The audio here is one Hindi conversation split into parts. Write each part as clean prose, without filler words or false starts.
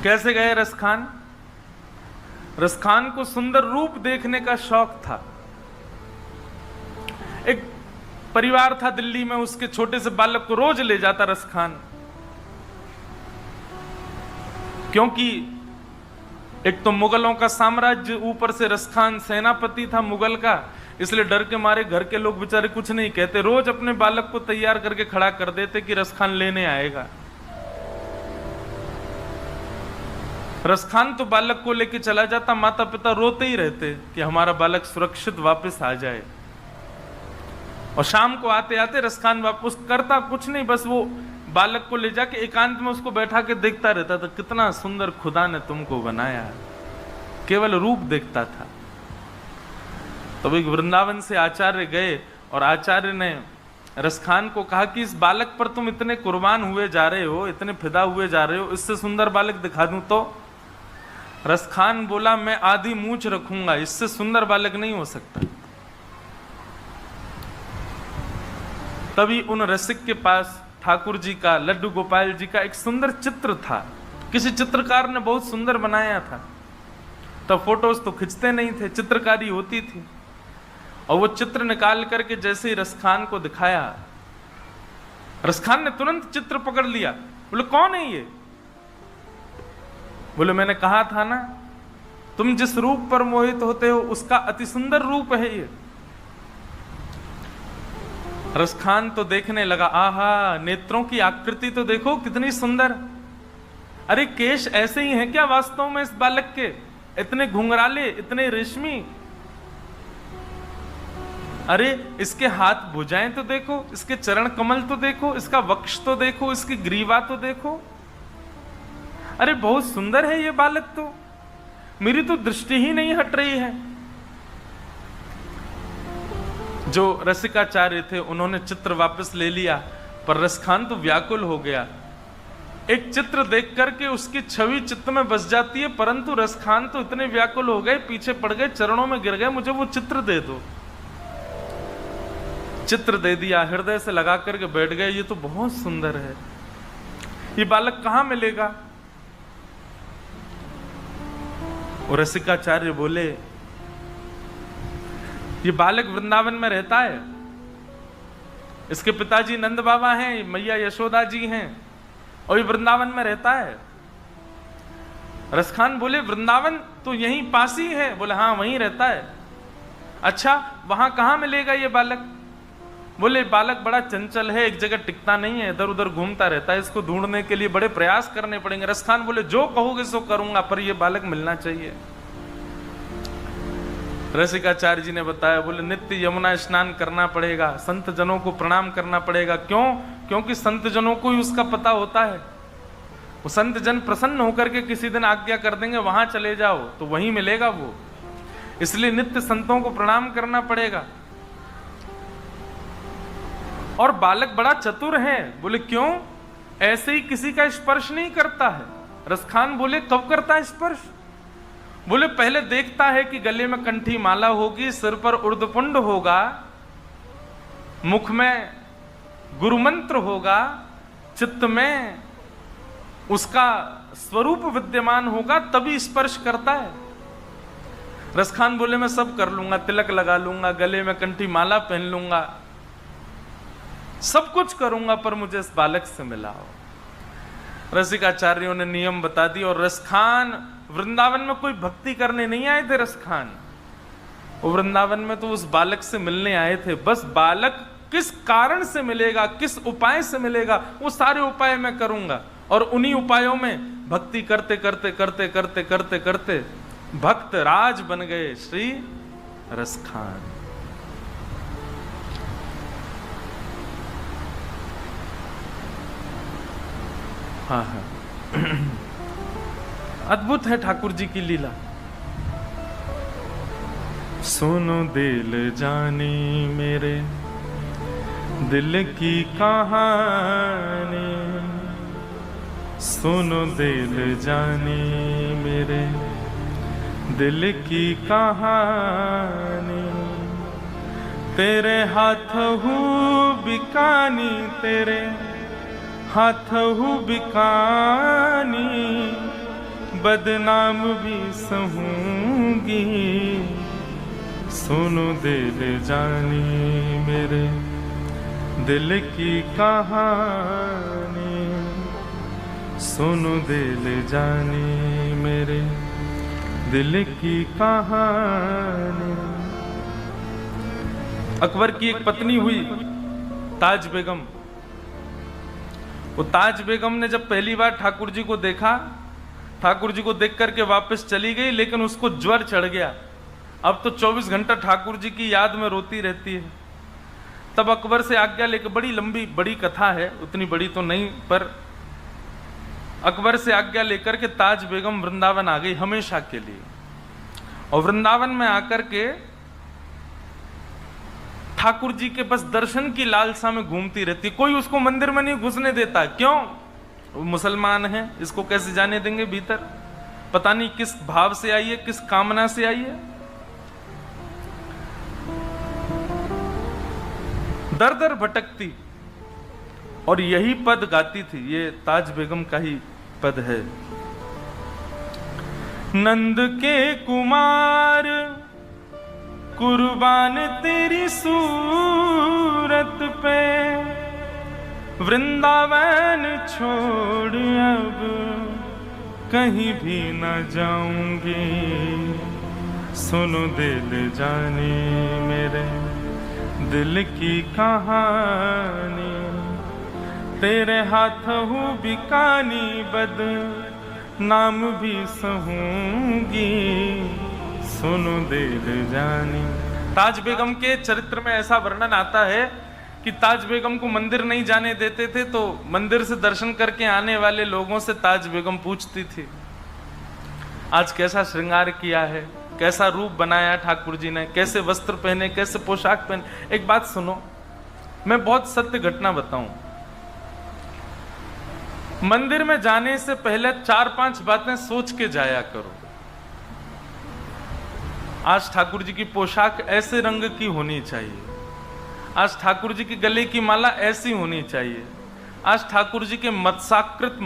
कैसे गए रसखान? रसखान को सुंदर रूप देखने का शौक था। एक परिवार था दिल्ली में, उसके छोटे से बालक को रोज ले जाता रसखान, क्योंकि एक तो मुगलों का साम्राज्य, ऊपर से रसखान सेनापति था मुगल का, इसलिए डर के मारे घर के लोग बेचारे कुछ नहीं कहते, रोज अपने बालक को तैयार करके खड़ा कर देते कि रसखान लेने आएगा। रसखान तो बालक को लेके चला जाता, माता पिता रोते ही रहते कि हमारा बालक सुरक्षित वापस आ जाए। और शाम को आते आते रसखान वापस करता कुछ नहीं, बस वो बालक को ले जाके एकांत में उसको बैठा के देखता रहता था, कितना सुंदर खुदा ने तुमको बनाया, केवल रूप देखता था। तब एक वृंदावन से आचार्य गए और आचार्य ने रसखान को कहा कि इस बालक पर तुम इतने कुर्बान हुए जा रहे हो, इतने फिदा हुए जा रहे हो, इससे सुंदर बालक दिखा दूं तो? रसखान बोला, मैं आधी मूंछ रखूंगा, इससे सुंदर बालक नहीं हो सकता। तभी उन रसिक के पास ठाकुर जी का, लड्डू गोपाल जी का एक सुंदर चित्र था, किसी चित्रकार ने बहुत सुंदर बनाया था। तब फोटोज तो खिंचते नहीं थे, चित्रकारी होती थी। और वो चित्र निकाल करके जैसे ही रसखान को दिखाया, रसखान ने तुरंत चित्र पकड़ लिया। बोले, कौन है ये? बोले, मैंने कहा था ना, तुम जिस रूप पर मोहित होते हो उसका अति सुंदर रूप है ये। रसखान तो देखने लगा, आहा, नेत्रों की आकृति तो देखो कितनी सुंदर। अरे केश ऐसे ही हैं क्या वास्तव में इस बालक के? इतने घुंघराले, इतने रेशमी। अरे इसके हाथ भुजाएं तो देखो, इसके चरण कमल तो देखो, इसका वक्ष तो देखो, इसकी ग्रीवा तो देखो। अरे बहुत सुंदर है ये बालक, तो मेरी तो दृष्टि ही नहीं हट रही है। जो रसिकाचार्य थे उन्होंने चित्र वापस ले लिया, पर रसखान तो व्याकुल हो गया। एक चित्र देख करके उसकी छवि चित्त में बस जाती है, परंतु रसखान तो इतने व्याकुल हो गए, पीछे पड़ गए, चरणों में गिर गए, मुझे वो चित्र दे दो। चित्र दे दिया, हृदय से लगा करके बैठ गए, ये तो बहुत सुंदर है, ये बालक कहां मिलेगा? और रसिकाचार्य बोले, ये बालक वृंदावन में रहता है, इसके पिताजी नंद बाबा हैं, मैया यशोदा जी हैं, और ये वृंदावन में रहता है। रसखान बोले, वृंदावन तो यहीं पास ही है? बोले, हाँ वहीं रहता है। अच्छा, वहां कहां मिलेगा ये बालक? बोले, बालक बड़ा चंचल है, एक जगह टिकता नहीं है, इधर उधर घूमता रहता है, इसको ढूंढने के लिए बड़े प्रयास करने पड़ेंगे। रसखान बोले, जो कहोगे सो करूंगा, पर यह बालक मिलना चाहिए। रसिकाचार्य जी ने बताया, बोले, नित्य यमुना स्नान करना पड़ेगा, संत जनों को प्रणाम करना पड़ेगा। क्यों? क्योंकि संत जनों को ही उसका पता होता है। वो संत जन प्रसन्न होकर के किसी दिन आज्ञा कर देंगे, वहां चले जाओ, तो वहीं मिलेगा वो। इसलिए नित्य संतों को प्रणाम करना पड़ेगा। और बालक बड़ा चतुर है। बोले, क्यों? ऐसे ही किसी का स्पर्श नहीं करता है। रसखान बोले, कब करता है स्पर्श? बोले, पहले देखता है कि गले में कंठी माला होगी, सिर पर उर्ध्वपुंड होगा, मुख में गुरु मंत्र होगा, चित्त में उसका स्वरूप विद्यमान होगा, तभी स्पर्श करता है। रसखान बोले, मैं सब कर लूंगा, तिलक लगा लूंगा, गले में कंठी माला पहन लूंगा, सब कुछ करूंगा, पर मुझे इस बालक से मिलाओ। रसिकाचार्यों ने नियम बता दी। और रसखान वृंदावन में कोई भक्ति करने नहीं आए थे। रसखान वो वृंदावन में तो उस बालक से मिलने आए थे। बस बालक किस कारण से मिलेगा, किस उपाय से मिलेगा, वो सारे उपाय मैं करूंगा। और उन्हीं उपायों में भक्ति करते करते करते करते करते करते भक्त राज बन गए श्री रसखान। हाँ हाँ, अद्भुत है ठाकुर जी की लीला। सुनो दिल जानी मेरे दिल की कहानी, सुनो दिल जानी मेरे दिल की कहानी, तेरे हाथ हूँ बिकानी, तेरे हाथ हूँ बिकानी, बदनाम भी सहूंगी। सुनो दिल जानी मेरे दिल की कहानी, सुनो दिल जानी मेरे दिल की कहानी। अकबर की एक पत्नी हुई ताज बेगम। वो ताज बेगम ने जब पहली बार ठाकुर जी को देखा, ठाकुर जी को देख करके वापस चली गई, लेकिन उसको ज्वर चढ़ गया। अब तो 24 घंटा ठाकुर जी की याद में रोती रहती है। तब अकबर से आज्ञा लेकर, बड़ी लंबी बड़ी कथा है, उतनी बड़ी तो नहीं, पर अकबर से आज्ञा लेकर के ताज बेगम वृंदावन आ गई हमेशा के लिए। और वृंदावन में आकर के ठाकुर जी के बस दर्शन की लालसा में घूमती रहती। कोई उसको मंदिर में नहीं घुसने देता। क्यों? वो मुसलमान है, इसको कैसे जाने देंगे भीतर? पता नहीं किस भाव से आई है, किस कामना से आई है। दर दर भटकती और यही पद गाती थी। ये ताज बेगम का ही पद है। नंद के कुमार कुर्बान तेरी सूरत पे, वृंदावन छोड़ अब कहीं भी न जाऊंगी। सुनो दिल जाने मेरे दिल की कहानी, तेरे हाथ हूँ बिकानी, बद नाम भी सहूंगी। सुनो दिल जानी। ताज बेगम के चरित्र में ऐसा वर्णन आता है कि ताज बेगम को मंदिर नहीं जाने देते थे, तो मंदिर से दर्शन करके आने वाले लोगों से ताज बेगम पूछती थी, आज कैसा श्रृंगार किया है, कैसा रूप बनाया ठाकुर जी ने, कैसे वस्त्र पहने, कैसे पोशाक पहने। एक बात सुनो, मैं बहुत सत्य घटना बताऊं। मंदिर में जाने से पहले 4-5 बातें सोच के जाया करो। आज ठाकुर जी की पोशाक ऐसे रंग की होनी चाहिए, आज ठाकुर जी की गले की माला ऐसी होनी चाहिए, आज ठाकुर जी के मत्स्याकृत,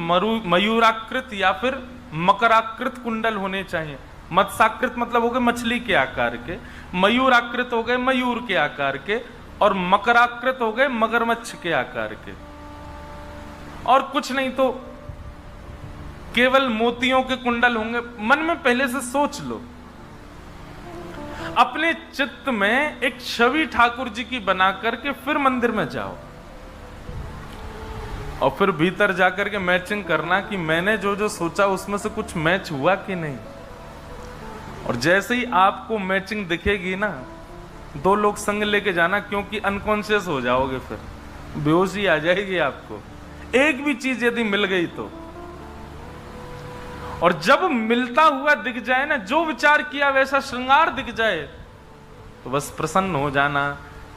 मयूराकृत या फिर मकराकृत कुंडल होने चाहिए। मत्स्याकृत मतलब हो गए मछली के आकार के, मयूराकृत हो गए मयूर के आकार के, और मकराकृत हो गए मगरमच्छ के आकार के। और कुछ नहीं तो केवल मोतियों के कुंडल होंगे। मन में पहले से सोच लो, अपने चित्त में एक छवि ठाकुर जी की बना करके फिर मंदिर में जाओ, और फिर भीतर जाकर के मैचिंग करना कि मैंने जो जो सोचा उसमें से कुछ मैच हुआ कि नहीं। और जैसे ही आपको मैचिंग दिखेगी ना, 2 लोग संग लेके जाना, क्योंकि अनकॉन्शियस हो जाओगे, फिर बेहोशी आ जाएगी आपको। एक भी चीज यदि मिल गई तो, और जब मिलता हुआ दिख जाए ना, जो विचार किया वैसा श्रृंगार दिख जाए, तो बस प्रसन्न हो जाना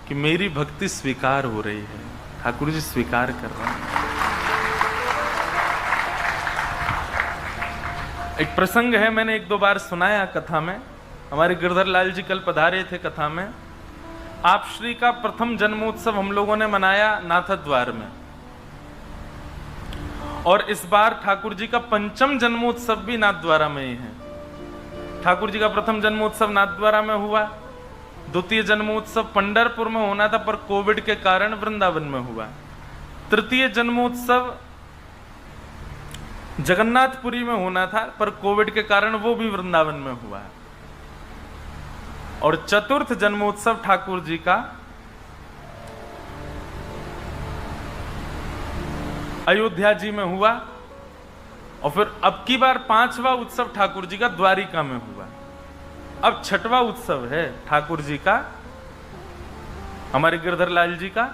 कि मेरी भक्ति स्वीकार हो रही है, ठाकुर जी स्वीकार कर रहे हैं। एक प्रसंग है, मैंने 1-2 बार सुनाया कथा में। हमारे गिरधर लाल जी कल पधारे थे कथा में। आप श्री का प्रथम जन्मोत्सव हम लोगों ने मनाया नाथद्वार में, और इस बार ठाकुर जी का 5म जन्मोत्सव भी नाथद्वारा में ही है। ठाकुर जी का प्रथम जन्मोत्सव नाथद्वारा में हुआ, द्वितीय जन्मोत्सव पंढरपुर में होना था, पर कोविड के कारण वृंदावन में हुआ। तृतीय जन्मोत्सव जगन्नाथपुरी में होना था, पर कोविड के कारण वो भी वृंदावन में हुआ। और चतुर्थ जन्मोत्सव ठाकुर जी का अयोध्या जी में हुआ, और फिर अब की बार 5वां उत्सव ठाकुर जी का द्वारिका में हुआ। अब 6वां उत्सव है ठाकुर जी का, हमारे गिरधर लाल जी का,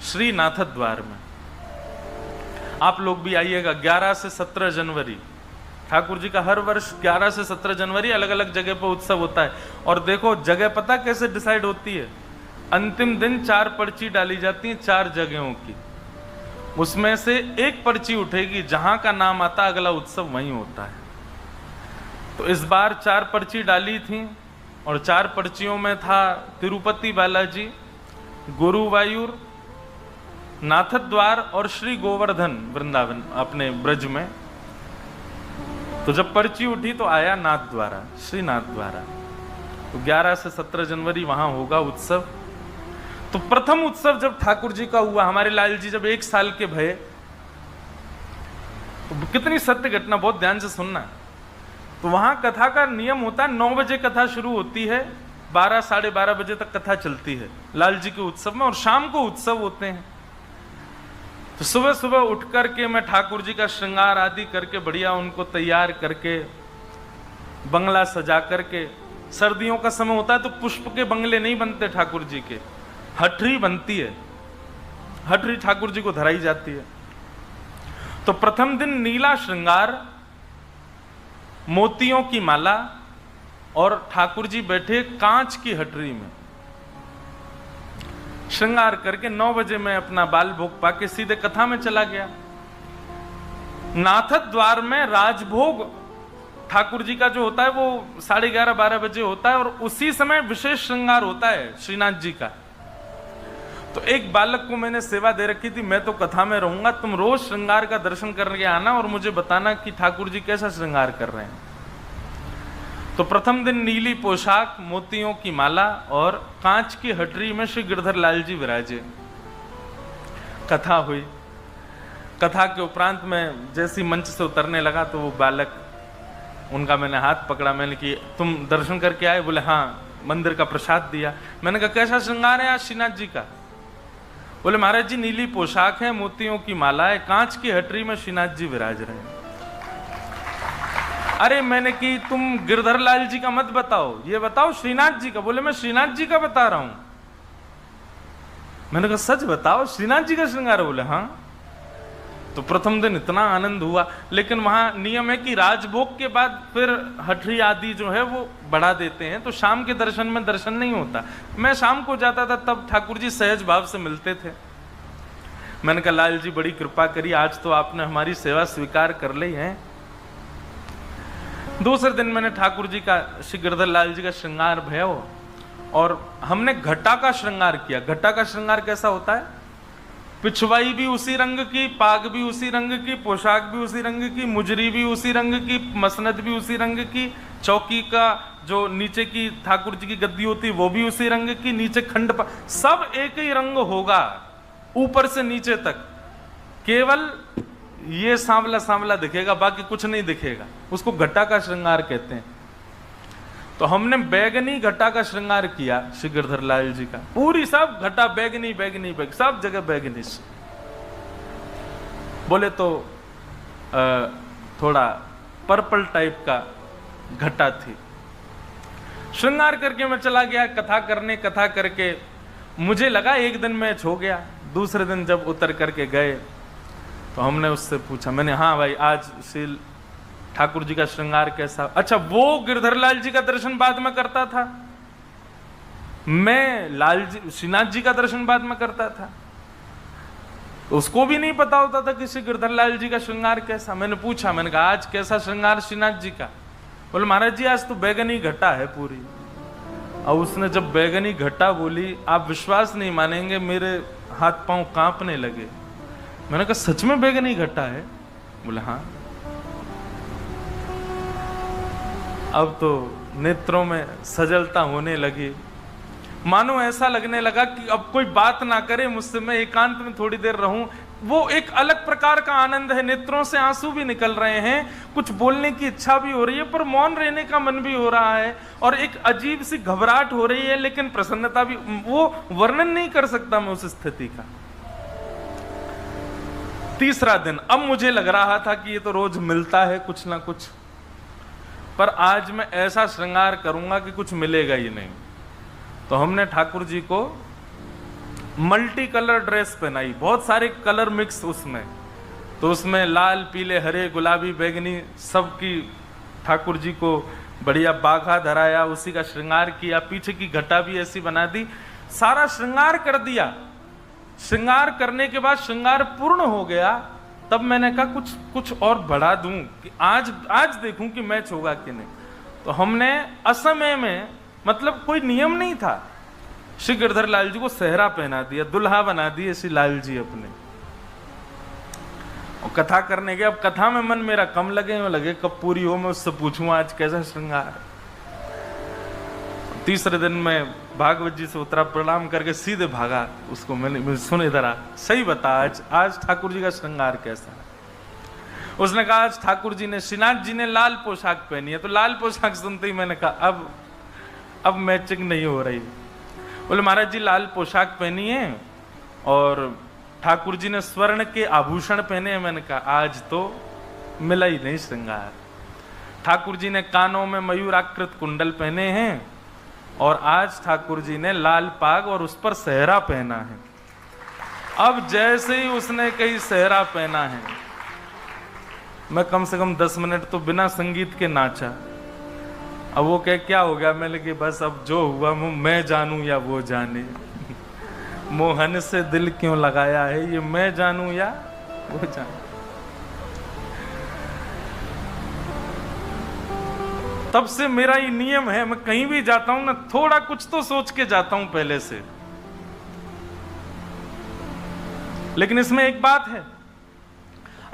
श्री नाथद्वार में। आप लोग भी आइएगा। 11 से 17 जनवरी ठाकुर जी का हर वर्ष 11 से 17 जनवरी अलग अलग जगह पर उत्सव होता है। और देखो जगह पता कैसे डिसाइड होती है? अंतिम दिन 4 पर्ची डाली जाती हैं 4 जगहों की, उसमें से एक पर्ची उठेगी, जहां का नाम आता अगला उत्सव वहीं होता है। तो इस बार 4 पर्ची डाली थी, और 4 पर्चियों में था तिरुपति बालाजी, गुरुवायूर, नाथद्वार और श्री गोवर्धन वृंदावन अपने ब्रज में। तो जब पर्ची उठी तो आया नाथ द्वारा, श्रीनाथ द्वारा। तो 11 से 17 जनवरी वहां होगा उत्सव। तो प्रथम उत्सव जब ठाकुर जी का हुआ, हमारे लाल जी जब 1 साल के भये, तो कितनी सत्य घटना, बहुत ध्यान से सुनना। तो वहां कथा का नियम होता है, 9 बजे कथा शुरू होती है, 12 साढ़े 12 बजे तक कथा चलती है लाल जी के उत्सव में, और शाम को उत्सव होते हैं। तो सुबह सुबह उठ करके मैं ठाकुर जी का श्रृंगार आदि करके बढ़िया उनको तैयार करके बंगला सजा करके, सर्दियों का समय होता है तो पुष्प के बंगले नहीं बनते ठाकुर जी के, हटरी बनती है, हटरी ठाकुर जी को धराई जाती है। तो प्रथम दिन नीला श्रृंगार, मोतियों की माला, और ठाकुर जी बैठे कांच की हटरी में श्रृंगार करके 9 बजे मैं अपना बाल भोग पाके सीधे कथा में चला गया। नाथ द्वार में राजभोग ठाकुर जी का जो होता है वो 11:30-12 बजे होता है, और उसी समय विशेष श्रृंगार होता है श्रीनाथ जी का। तो एक बालक को मैंने सेवा दे रखी थी, मैं तो कथा में रहूंगा, तुम रोज श्रृंगार का दर्शन करके आना और मुझे बताना कि ठाकुर जी कैसा श्रृंगार कर रहे हैं। तो प्रथम दिन नीली पोशाक, मोतियों की माला और कांच की हटरी में श्री गिरधर लाल जी विराजे। कथा हुई। कथा के उपरांत में जैसी मंच से उतरने लगा तो वो बालक, उनका मैंने हाथ पकड़ा, मैंने कि तुम दर्शन करके आए? बोले हाँ, मंदिर का प्रसाद दिया। मैंने कहा कैसा श्रृंगार है आज श्रीनाथ जी का? बोले महाराज जी नीली पोशाक है, मोतियों की माला है, कांच की हटरी में श्रीनाथ जी विराज रहे हैं। अरे मैंने कि तुम गिरधर लाल जी का मत बताओ, ये बताओ श्रीनाथ जी का। बोले मैं श्रीनाथ जी का बता रहा हूं। मैंने कहा सच बताओ, श्रीनाथ जी का श्रृंगार? बोले हाँ। तो प्रथम दिन इतना आनंद हुआ, लेकिन वहां नियम है कि राजभोग के बाद फिर हटरी आदि जो है वो बढ़ा देते हैं, तो शाम के दर्शन में दर्शन नहीं होता। मैं शाम को जाता था, तब ठाकुर जी सहज भाव से मिलते थे। मैंने कहा लाल जी बड़ी कृपा करी, आज तो आपने हमारी सेवा स्वीकार कर ली है। दूसरे दिन मैंने ठाकुर जी का, श्री गिरधर लाल जी का श्रृंगार भयो, और हमने घटा का श्रृंगार किया। घटा का श्रृंगार कैसा होता है? पिछवाई भी उसी रंग की, पाग भी उसी रंग की, पोशाक भी उसी रंग की, मुजरी भी उसी रंग की, मसनद भी उसी रंग की, चौकी का जो नीचे की ठाकुर जी की गद्दी होती वो भी उसी रंग की, नीचे खंड सब एक ही रंग होगा ऊपर से नीचे तक। केवल ये सांवला सांवला दिखेगा, बाकी कुछ नहीं दिखेगा। उसको घटा का श्रृंगार कहते हैं। तो हमने बैगनी घटा का श्रृंगार किया श्री गिरधर लाल जी का, पूरी सब घटा बैगनी बैगनी बैग, सब जगह बैगनी। बोले तो थोड़ा पर्पल टाइप का घटा थी। श्रृंगार करके मैं चला गया कथा करने। कथा करके मुझे लगा एक दिन मैच हो गया। दूसरे दिन जब उतर करके गए तो हमने उससे पूछा, मैंने हाँ भाई आज श्री ठाकुर जी का श्रृंगार कैसा? अच्छा, वो गिरधर लाल जी का दर्शन बाद में करता था, मैं लाल जी श्रीनाथ जी का दर्शन बाद में करता था। तो उसको भी नहीं पता होता था कि श्री गिरधर लाल जी का श्रृंगार कैसा। मैंने पूछा, मैंने कहा आज कैसा श्रृंगार श्रीनाथ जी का? बोले महाराज जी आज तो बैगनी घटा है पूरी। और उसने जब बैगनी घटा बोली, आप विश्वास नहीं मानेंगे, मेरे हाथ पांव कांपने लगे। मैंने कहा सच में बैगनी घटा है? बोले हाँ। अब तो नेत्रों में सजलता होने लगी, मानो ऐसा लगने लगा कि अब कोई बात ना करे मुझसे, मैं एकांत में थोड़ी देर रहूं। वो एक अलग प्रकार का आनंद है, नेत्रों से आंसू भी निकल रहे हैं, कुछ बोलने की इच्छा भी हो रही है, पर मौन रहने का मन भी हो रहा है, और एक अजीब सी घबराहट हो रही है, लेकिन प्रसन्नता भी। वो वर्णन नहीं कर सकता मैं उस स्थिति का। तीसरा दिन, अब मुझे लग रहा था कि ये तो रोज मिलता है कुछ ना कुछ, पर आज मैं ऐसा श्रृंगार करूंगा कि कुछ मिलेगा ही नहीं। तो हमने ठाकुर जी को मल्टी कलर ड्रेस पहनाई, बहुत सारे कलर मिक्स उसमें। तो उसमें लाल, पीले, हरे, गुलाबी, बैगनी सबकी ठाकुर जी को बढ़िया बाघा धराया, उसी का श्रृंगार किया। पीछे की घटा भी ऐसी बना दी, सारा श्रृंगार कर दिया। श्रृंगार करने के बाद श्रृंगार पूर्ण हो गया, तब मैंने कहा कुछ और बढ़ा दूं कि आज देखूं कि मैच होगा कि नहीं। तो हमने असमय में, मतलब कोई नियम नहीं था, श्री गिरधर लाल जी को सेहरा पहना दिया, दुल्हा बना दिए श्री लाल जी अपने। और कथा करने गए, अब कथा में मन मेरा कम लगे कब पूरी हो, मैं उससे पूछूं आज कैसा श्रृंगार। तीसरे दिन में भागवत जी से उतरा, प्रणाम करके सीधे भागा उसको, मैंने सुन इधर आ, सही बता आज ठाकुर जी का श्रृंगार कैसा है। उसने कहा आज ठाकुर जी ने, श्रीनाथ जी ने लाल पोशाक पहनी है। तो लाल पोशाक सुनते ही मैंने कहा अब मैचिंग नहीं हो रही। बोले महाराज जी लाल पोशाक पहनी है और ठाकुर जी ने स्वर्ण के आभूषण पहने हैं। मैंने कहा आज तो मिला ही नहीं श्रृंगार। ठाकुर जी ने कानों में मयूराकृत कुंडल पहने हैं और आज ठाकुर जी ने लाल पाग और उस पर सेहरा पहना है। अब जैसे ही उसने कहीं सेहरा पहना है, मैं कम से कम 10 मिनट तो बिना संगीत के नाचा। अब वो क्या हो गया, मैंने कि बस अब जो हुआ मैं जानूं या वो जाने, मोहन से दिल क्यों लगाया है, ये मैं जानूं या वो जाने। तब से मेरा ये नियम है, मैं कहीं भी जाता हूं ना, थोड़ा कुछ तो सोच के जाता हूं पहले से। लेकिन इसमें एक बात है,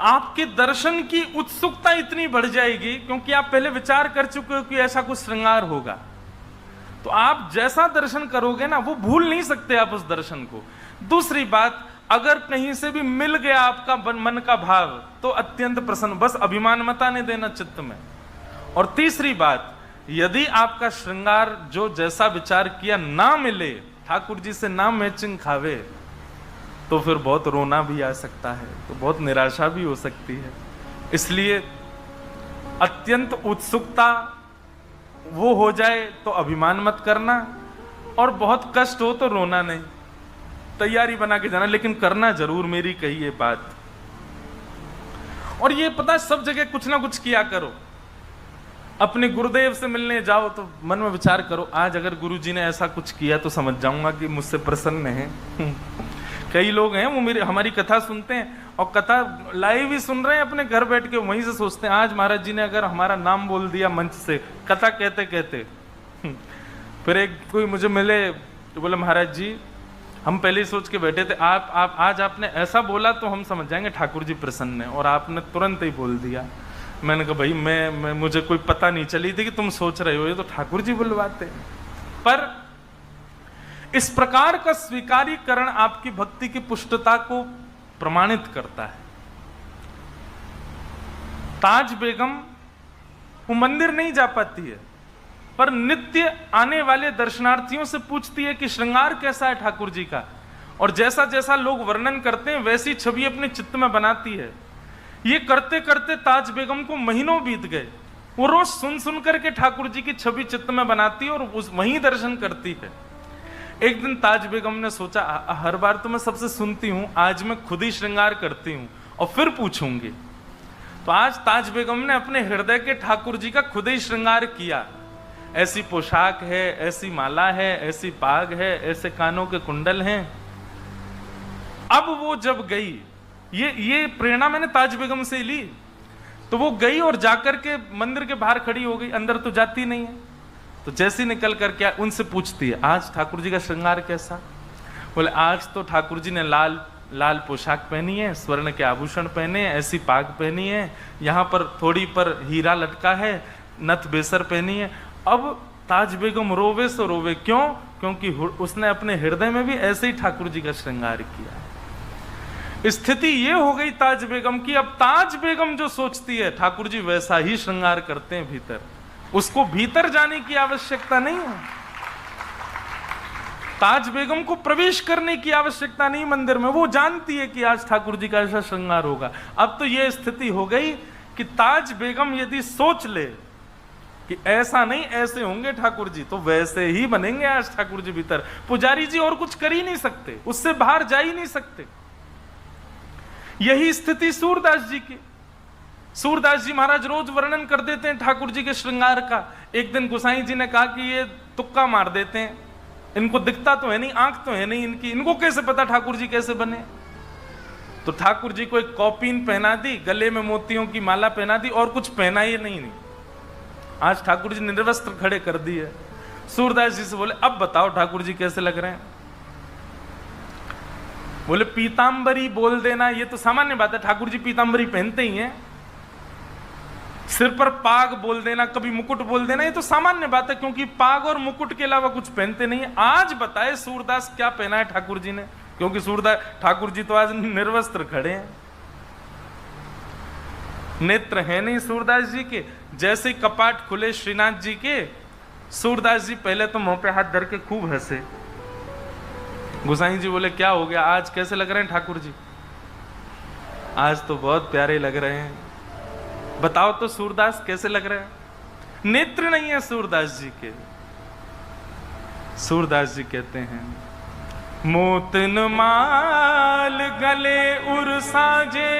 आपके दर्शन की उत्सुकता इतनी बढ़ जाएगी क्योंकि आप पहले विचार कर चुके हो कि ऐसा कुछ श्रृंगार होगा। तो आप जैसा दर्शन करोगे ना, वो भूल नहीं सकते आप उस दर्शन को। दूसरी बात, अगर कहीं से भी मिल गया आपका मन का भाव तो अत्यंत प्रसन्न, बस अभिमान मत आने देना चित्त में। और तीसरी बात, यदि आपका श्रृंगार जो जैसा विचार किया ना मिले, ठाकुर जी से ना मैचिंग खावे, तो फिर बहुत रोना भी आ सकता है, तो बहुत निराशा भी हो सकती है। इसलिए अत्यंत उत्सुकता वो हो जाए तो अभिमान मत करना, और बहुत कष्ट हो तो रोना नहीं, तैयारी बना के जाना, लेकिन करना जरूर, मेरी कही ये बात। और ये पता, सब जगह कुछ ना कुछ किया करो। अपने गुरुदेव से मिलने जाओ तो मन में विचार करो, आज अगर गुरुजी ने ऐसा कुछ किया तो समझ जाऊंगा कि मुझसे प्रसन्न है। कई लोग हैं वो हमारी कथा सुनते हैं और कथा लाइव ही सुन रहे हैं अपने घर बैठ के, वहीं से सोचते हैं आज महाराज जी ने अगर हमारा नाम बोल दिया मंच से कथा कहते कहते। फिर एक कोई मुझे मिले तो बोले महाराज जी हम पहले ही सोच के बैठे थे, आप आज आपने ऐसा बोला तो हम समझ जाएंगे ठाकुर जी प्रसन्न है, और आपने तुरंत ही बोल दिया। मैंने कहा भाई मैं मुझे कोई पता नहीं चली थी कि तुम सोच रहे हो, ये तो ठाकुर जी बुलवाते। पर इस प्रकार का स्वीकारीकरण आपकी भक्ति की पुष्टता को प्रमाणित करता है। ताज बेगम वो मंदिर नहीं जा पाती है, पर नित्य आने वाले दर्शनार्थियों से पूछती है कि श्रृंगार कैसा है ठाकुर जी का, और जैसा जैसा लोग वर्णन करते हैं वैसी छवि अपने चित्त में बनाती है। ये करते करते ताज बेगम को महीनों बीत गए। वो रोज सुन सुन करके ठाकुर जी की छवि चित्त में बनाती है और वहीं दर्शन करती है। एक दिन ताज बेगम ने सोचा, हर बार तो मैं सबसे सुनती हूं, आज मैं खुद ही श्रृंगार करती हूं और फिर पूछूंगी। तो आज ताज बेगम ने अपने हृदय के ठाकुर जी का खुद ही श्रृंगार किया। ऐसी पोशाक है, ऐसी माला है, ऐसी पाग है, ऐसे कानों के कुंडल हैं। अब वो जब गई, ये प्रेरणा मैंने ताज बेगम से ली, तो वो गई और जाकर के मंदिर के बाहर खड़ी हो गई, अंदर तो जाती नहीं है। तो जैसी निकल कर क्या उनसे पूछती है, आज ठाकुर जी का श्रृंगार कैसा? बोले आज तो ठाकुर जी ने लाल पोशाक पहनी है, स्वर्ण के आभूषण पहने हैं, ऐसी पाग पहनी है, यहाँ पर थोड़ी पर हीरा लटका है, नथ बेसर पहनी है। अब ताज बेगम रोवे सो रोवे, क्यों? क्योंकि उसने अपने हृदय में भी ऐसे ही ठाकुर जी का श्रृंगार किया। स्थिति ये हो गई ताज बेगम की, अब ताज बेगम जो सोचती है ठाकुर जी वैसा ही श्रृंगार करते हैं भीतर, उसको भीतर जाने की आवश्यकता नहीं है। ताज बेगम को प्रवेश करने की आवश्यकता नहीं मंदिर में, वो जानती है कि आज ठाकुर जी का ऐसा श्रृंगार होगा। अब तो यह स्थिति हो गई कि ताज बेगम यदि सोच ले कि ऐसा नहीं ऐसे होंगे ठाकुर जी, तो वैसे ही बनेंगे आज ठाकुर जी भीतर। पुजारी जी और कुछ कर ही नहीं सकते, उससे बाहर जा ही नहीं सकते। यही स्थिति सूरदास जी की। सूरदास जी महाराज रोज वर्णन कर देते हैं ठाकुर जी के श्रृंगार का। एक दिन गोसाई जी ने कहा कि ये तुक्का मार देते हैं, इनको दिखता तो है नहीं, आंख तो है नहीं इनकी, इनको कैसे पता ठाकुर जी कैसे बने? तो ठाकुर जी को एक कौपीन पहना दी, गले में मोतियों की माला पहना दी, और कुछ पहना ही नहीं। आज ठाकुर जी निर्वस्त्र खड़े कर दिए। सूरदास जी से बोले अब बताओ ठाकुर जी कैसे लग रहे हैं? बोले पीतांबरी बोल देना ये तो सामान्य बात है, ठाकुर जी पीतांबरी पहनते ही हैं। सिर पर पाग बोल देना, कभी मुकुट बोल देना, ये तो सामान्य बात है, क्योंकि पाग और मुकुट के अलावा कुछ पहनते नहीं है। आज बताए सूरदास क्या पहना है ठाकुर जी ने, क्योंकि सूरदास ठाकुर जी तो आज निर्वस्त्र खड़े हैं, नेत्र है नहीं सूरदास जी के। जैसे ही कपाट खुले श्रीनाथ जी के, सूरदास जी पहले तो मुंह पे हाथ धर के खूब हंसे। गोसाई जी बोले क्या हो गया, आज कैसे लग रहे हैं ठाकुर जी? आज तो बहुत प्यारे लग रहे हैं। बताओ तो सूरदास कैसे लग रहे हैं? नेत्र नहीं है सूरदास जी के। सूरदास जी कहते हैं, मोतन माल गले उर साजे